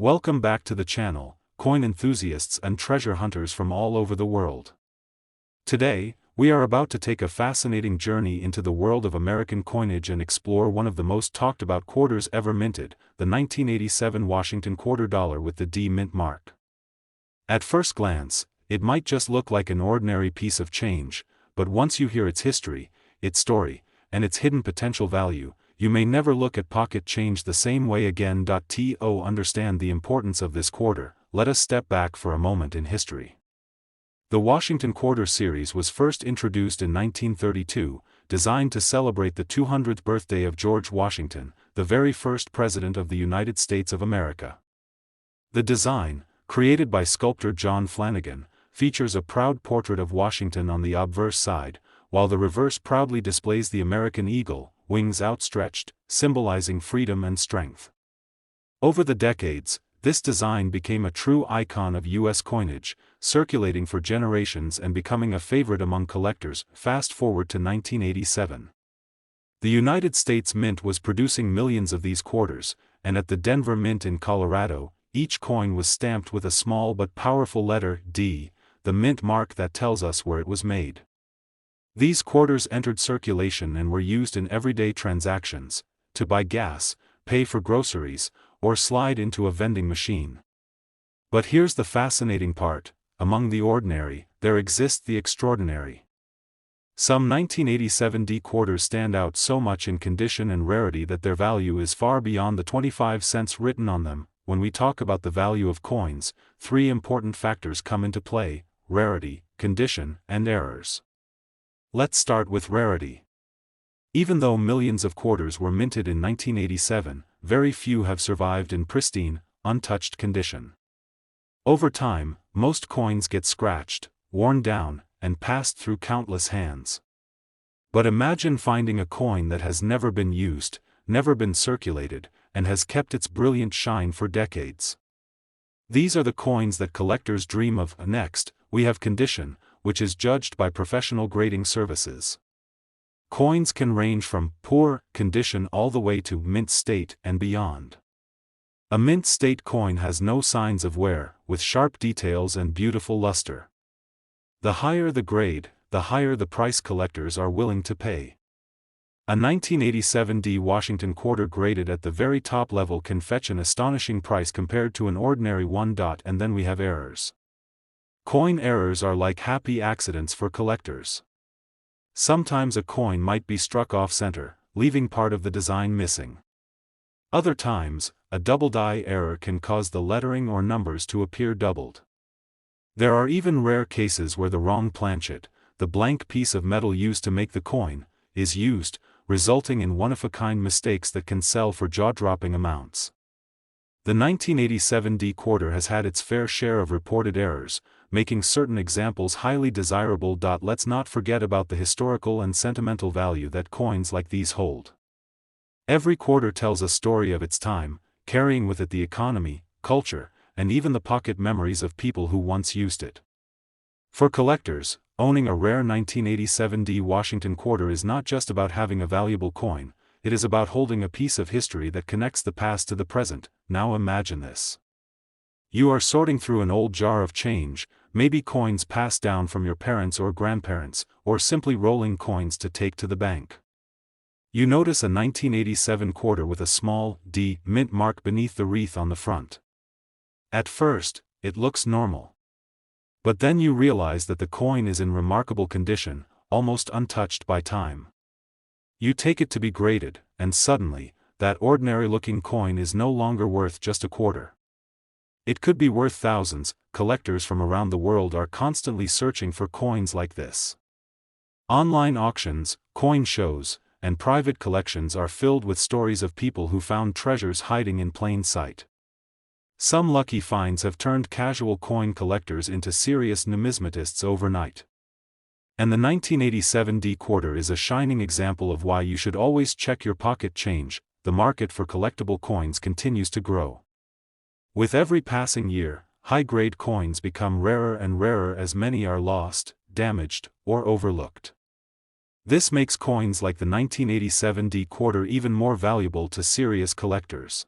Welcome back to the channel, coin enthusiasts and treasure hunters from all over the world. Today, we are about to take a fascinating journey into the world of American coinage and explore one of the most talked about quarters ever minted, the 1987 Washington quarter dollar with the D mint mark. At first glance, it might just look like an ordinary piece of change, but once you hear its history, its story, and its hidden potential value, you may never look at pocket change the same way again. To understand the importance of this quarter, let us step back for a moment in history. The Washington Quarter series was first introduced in 1932, designed to celebrate the 200th birthday of George Washington, the very first President of the United States of America. The design, created by sculptor John Flanagan, features a proud portrait of Washington on the obverse side, while the reverse proudly displays the American eagle, wings outstretched, symbolizing freedom and strength. Over the decades, this design became a true icon of U.S. coinage, circulating for generations and becoming a favorite among collectors. Fast forward to 1987. The United States Mint was producing millions of these quarters, and at the Denver Mint in Colorado, each coin was stamped with a small but powerful letter D, the mint mark that tells us where it was made. These quarters entered circulation and were used in everyday transactions, to buy gas, pay for groceries, or slide into a vending machine. But here's the fascinating part: among the ordinary, there exists the extraordinary. Some 1987 D quarters stand out so much in condition and rarity that their value is far beyond the 25 cents written on them. When we talk about the value of coins, three important factors come into play: rarity, condition, and errors. Let's start with rarity. Even though millions of quarters were minted in 1987, very few have survived in pristine, untouched condition. Over time, most coins get scratched, worn down, and passed through countless hands. But imagine finding a coin that has never been used, never been circulated, and has kept its brilliant shine for decades. These are the coins that collectors dream of. Next, we have condition, which is judged by professional grading services. Coins can range from poor condition all the way to mint state and beyond. A mint state coin has no signs of wear, with sharp details and beautiful luster. The higher the grade, the higher the price collectors are willing to pay. A 1987 D Washington quarter graded at the very top level can fetch an astonishing price compared to an ordinary one. And then we have errors. Coin errors are like happy accidents for collectors. Sometimes a coin might be struck off-center, leaving part of the design missing. Other times, a double die error can cause the lettering or numbers to appear doubled. There are even rare cases where the wrong planchet, the blank piece of metal used to make the coin, is used, resulting in one-of-a-kind mistakes that can sell for jaw-dropping amounts. The 1987 D quarter has had its fair share of reported errors, making certain examples highly desirable. Let's not forget about the historical and sentimental value that coins like these hold. Every quarter tells a story of its time, carrying with it the economy, culture, and even the pocket memories of people who once used it. For collectors, owning a rare 1987 D Washington quarter is not just about having a valuable coin, it is about holding a piece of history that connects the past to the present. Now imagine this. You are sorting through an old jar of change, maybe coins passed down from your parents or grandparents, or simply rolling coins to take to the bank. You notice a 1987 quarter with a small D mint mark beneath the wreath on the front. At first, it looks normal. But then you realize that the coin is in remarkable condition, almost untouched by time. You take it to be graded, and suddenly, that ordinary-looking coin is no longer worth just a quarter. It could be worth thousands. Collectors from around the world are constantly searching for coins like this. Online auctions, coin shows, and private collections are filled with stories of people who found treasures hiding in plain sight. Some lucky finds have turned casual coin collectors into serious numismatists overnight. And the 1987 D quarter is a shining example of why you should always check your pocket change. The market for collectible coins continues to grow. With every passing year, high-grade coins become rarer and rarer as many are lost, damaged, or overlooked. This makes coins like the 1987 D quarter even more valuable to serious collectors.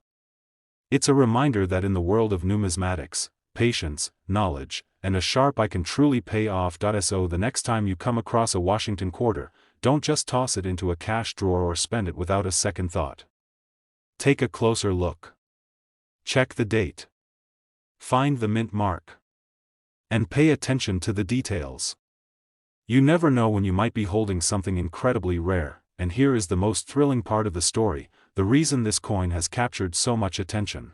It's a reminder that in the world of numismatics, patience, knowledge, and a sharp eye can truly pay off. So the next time you come across a Washington quarter, don't just toss it into a cash drawer or spend it without a second thought. Take a closer look. Check the date. Find the mint mark. And pay attention to the details. You never know when you might be holding something incredibly rare, and here is the most thrilling part of the story, the reason this coin has captured so much attention.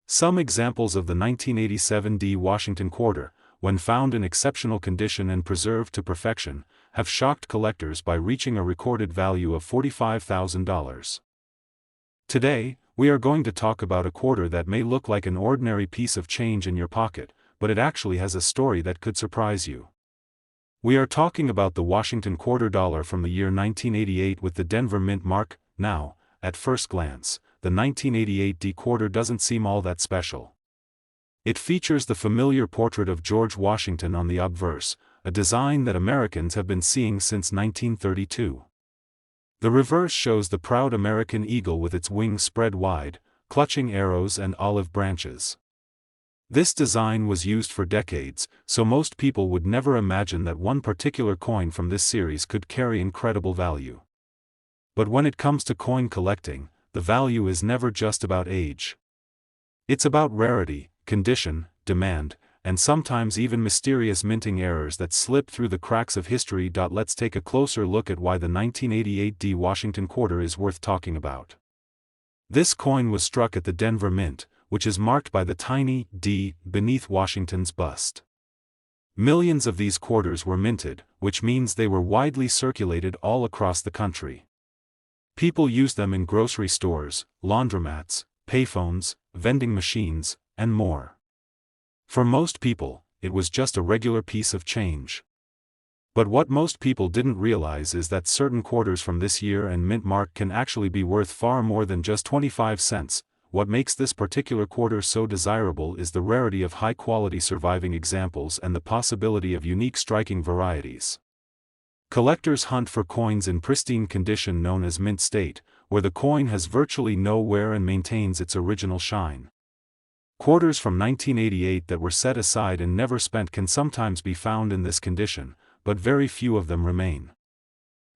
Some examples of the 1987 D Washington quarter, when found in exceptional condition and preserved to perfection, have shocked collectors by reaching a recorded value of $45,000. Today, we are going to talk about a quarter that may look like an ordinary piece of change in your pocket, but it actually has a story that could surprise you. We are talking about the Washington quarter dollar from the year 1988 with the Denver Mint mark. Now, at first glance, the 1988 D quarter doesn't seem all that special. It features the familiar portrait of George Washington on the obverse, a design that Americans have been seeing since 1932. The reverse shows the proud American eagle with its wings spread wide, clutching arrows and olive branches. This design was used for decades, so most people would never imagine that one particular coin from this series could carry incredible value. But when it comes to coin collecting, the value is never just about age. It's about rarity, condition, demand, and sometimes even mysterious minting errors that slip through the cracks of history. Let's take a closer look at why the 1988 D Washington quarter is worth talking about. This coin was struck at the Denver Mint, which is marked by the tiny D beneath Washington's bust. Millions of these quarters were minted, which means they were widely circulated all across the country. People used them in grocery stores, laundromats, payphones, vending machines, and more. For most people, it was just a regular piece of change. But what most people didn't realize is that certain quarters from this year and mint mark can actually be worth far more than just 25 cents. What makes this particular quarter so desirable is the rarity of high-quality surviving examples and the possibility of unique striking varieties. Collectors hunt for coins in pristine condition known as mint state, where the coin has virtually no wear and maintains its original shine. Quarters from 1988 that were set aside and never spent can sometimes be found in this condition, but very few of them remain.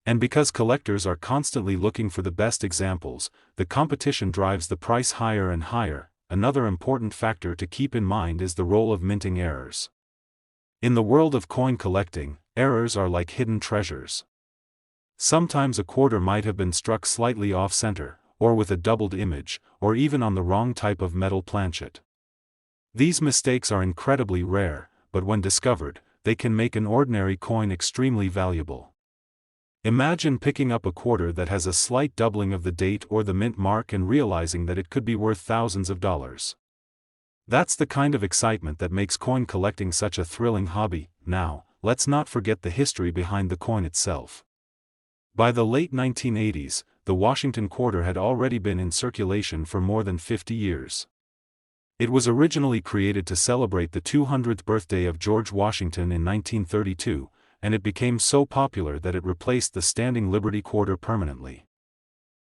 And because collectors are constantly looking for the best examples, the competition drives the price higher and higher. Another important factor to keep in mind is the role of minting errors. In the world of coin collecting, errors are like hidden treasures. Sometimes a quarter might have been struck slightly off-center, or with a doubled image, or even on the wrong type of metal planchet. These mistakes are incredibly rare, but when discovered, they can make an ordinary coin extremely valuable. Imagine picking up a quarter that has a slight doubling of the date or the mint mark and realizing that it could be worth thousands of dollars. That's the kind of excitement that makes coin collecting such a thrilling hobby. Now, let's not forget the history behind the coin itself. By the late 1980s, the Washington quarter had already been in circulation for more than 50 years. It was originally created to celebrate the 200th birthday of George Washington in 1932, and it became so popular that it replaced the standing Liberty quarter permanently.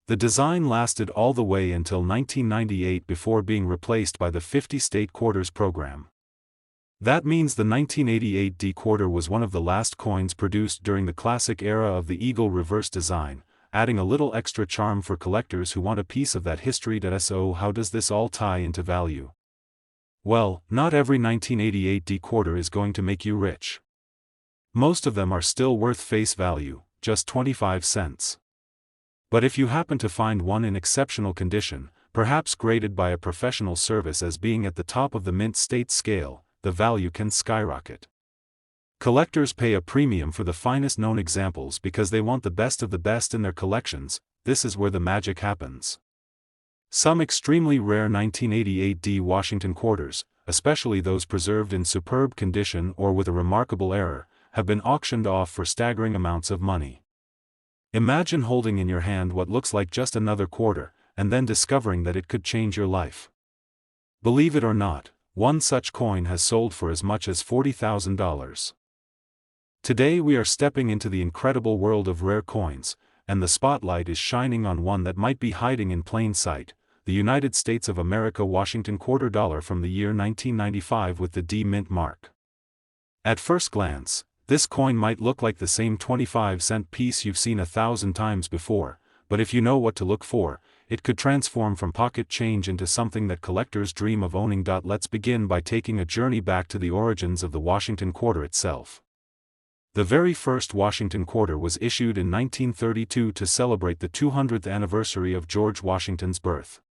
The design lasted all the way until 1998 before being replaced by the 50-state quarters program. That means the 1988 D quarter was one of the last coins produced during the classic era of the eagle reverse design, adding a little extra charm for collectors who want a piece of that history. So how does this all tie into value? Well, not every 1988 D quarter is going to make you rich. Most of them are still worth face value, just 25 cents. But if you happen to find one in exceptional condition, perhaps graded by a professional service as being at the top of the mint state scale, the value can skyrocket. Collectors pay a premium for the finest known examples because they want the best of the best in their collections. This is where the magic happens. Some extremely rare 1988 D Washington quarters, especially those preserved in superb condition or with a remarkable error, have been auctioned off for staggering amounts of money. Imagine holding in your hand what looks like just another quarter, and then discovering that it could change your life. Believe it or not, one such coin has sold for as much as $40,000. Today we are stepping into the incredible world of rare coins, and the spotlight is shining on one that might be hiding in plain sight, the United States of America Washington quarter dollar from the year 1995 with the D Mint mark. At first glance, this coin might look like the same 25-cent piece you've seen 1,000 times before, but if you know what to look for, it could transform from pocket change into something that collectors dream of owning. Let's begin by taking a journey back to the origins of the Washington quarter itself. The very first Washington quarter was issued in 1932 to celebrate the 200th anniversary of George Washington's birth.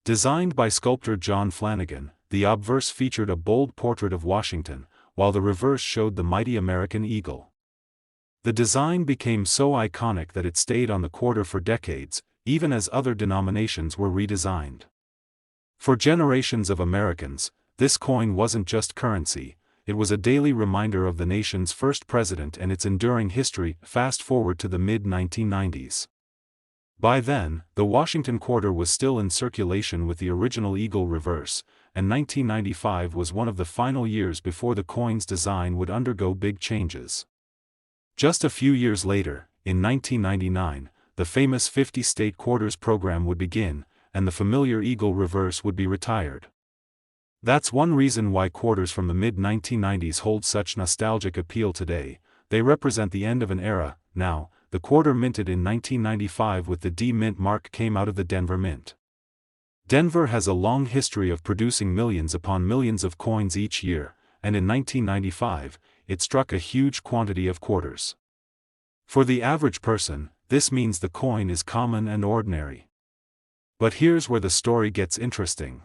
Designed by sculptor John Flanagan, the obverse featured a bold portrait of Washington, while the reverse showed the mighty American eagle. The design became so iconic that it stayed on the quarter for decades, even as other denominations were redesigned. For generations of Americans, this coin wasn't just currency, it was a daily reminder of the nation's first president and its enduring history. Fast forward to the mid-1990s. By then, the Washington quarter was still in circulation with the original eagle reverse, and 1995 was one of the final years before the coin's design would undergo big changes. Just a few years later, in 1999, the famous 50-state quarters program would begin, and the familiar eagle reverse would be retired. That's one reason why quarters from the mid-1990s hold such nostalgic appeal today. They represent the end of an era. Now, the quarter minted in 1995 with the D Mint mark came out of the Denver Mint. Denver has a long history of producing millions upon millions of coins each year, and in 1995, it struck a huge quantity of quarters. For the average person, this means the coin is common and ordinary. But here's where the story gets interesting.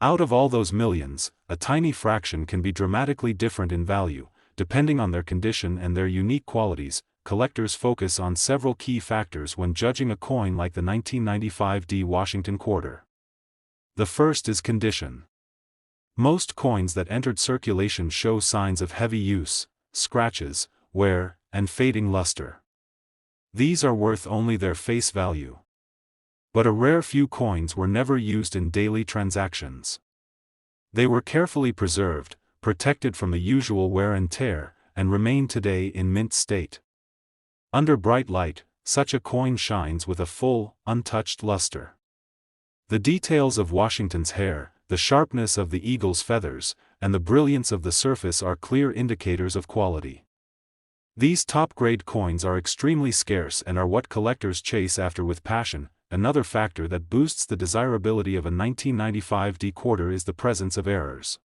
Out of all those millions, a tiny fraction can be dramatically different in value, depending on their condition and their unique qualities. Collectors focus on several key factors when judging a coin like the 1995 D Washington quarter. The first is condition. Most coins that entered circulation show signs of heavy use, scratches, wear, and fading luster. These are worth only their face value. But a rare few coins were never used in daily transactions. They were carefully preserved, protected from the usual wear and tear, and remain today in mint state. Under bright light, such a coin shines with a full, untouched luster. The details of Washington's hair, the sharpness of the eagle's feathers, and the brilliance of the surface are clear indicators of quality. These top-grade coins are extremely scarce and are what collectors chase after with passion. Another factor that boosts the desirability of a 1995 D quarter is the presence of errors.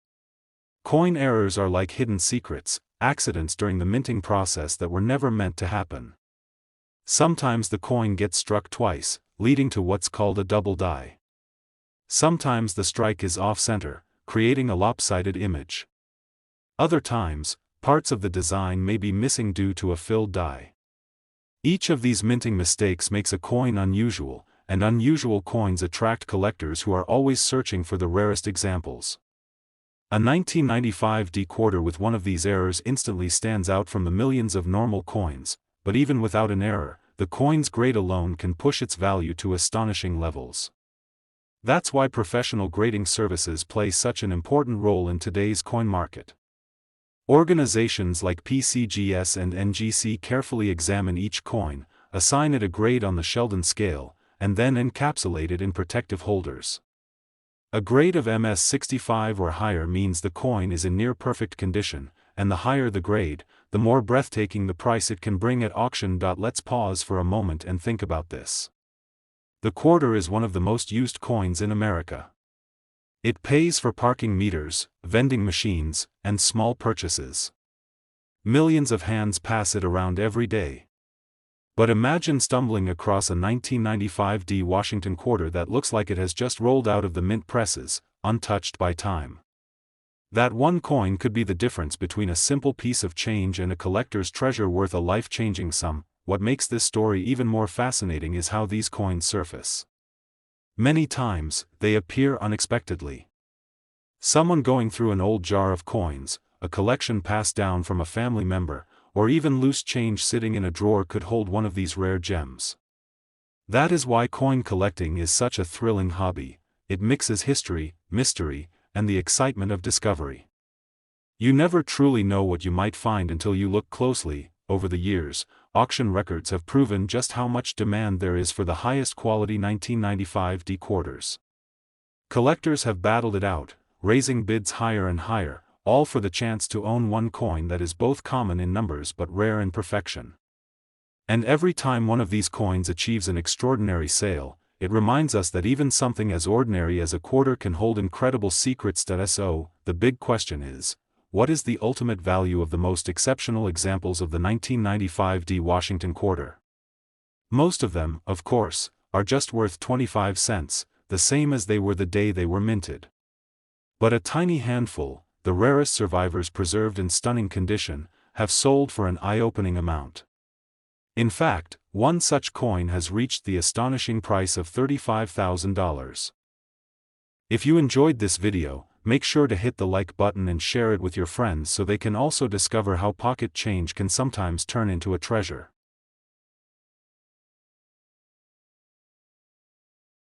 Coin errors are like hidden secrets, accidents during the minting process that were never meant to happen. Sometimes the coin gets struck twice, leading to what's called a double die. Sometimes the strike is off-center, creating a lopsided image. Other times, parts of the design may be missing due to a filled die. Each of these minting mistakes makes a coin unusual, and unusual coins attract collectors who are always searching for the rarest examples. A 1995 D quarter with one of these errors instantly stands out from the millions of normal coins, but even without an error, the coin's grade alone can push its value to astonishing levels. That's why professional grading services play such an important role in today's coin market. Organizations like PCGS and NGC carefully examine each coin, assign it a grade on the Sheldon scale, and then encapsulate it in protective holders. A grade of MS65 or higher means the coin is in near-perfect condition, and the higher the grade, the more breathtaking the price it can bring at auction. Let's pause for a moment and think about this. The quarter is one of the most used coins in America. It pays for parking meters, vending machines, and small purchases. Millions of hands pass it around every day. But imagine stumbling across a 1995 D Washington quarter that looks like it has just rolled out of the mint presses, untouched by time. That one coin could be the difference between a simple piece of change and a collector's treasure worth a life-changing sum. What makes this story even more fascinating is how these coins surface. Many times, they appear unexpectedly. Someone going through an old jar of coins, a collection passed down from a family member, or even loose change sitting in a drawer could hold one of these rare gems. That is why coin collecting is such a thrilling hobby. It mixes history, mystery, and the excitement of discovery. You never truly know what you might find until you look closely. Over the years, auction records have proven just how much demand there is for the highest quality 1995 D quarters. Collectors have battled it out, raising bids higher and higher, all for the chance to own one coin that is both common in numbers but rare in perfection. And every time one of these coins achieves an extraordinary sale, it reminds us that even something as ordinary as a quarter can hold incredible secrets. So, the big question is, what is the ultimate value of the most exceptional examples of the 1995 D Washington quarter? Most of them, of course, are just worth 25 cents, the same as they were the day they were minted. But a tiny handful, the rarest survivors preserved in stunning condition, have sold for an eye-opening amount. In fact, one such coin has reached the astonishing price of $35,000. If you enjoyed this video, make sure to hit the like button and share it with your friends so they can also discover how pocket change can sometimes turn into a treasure.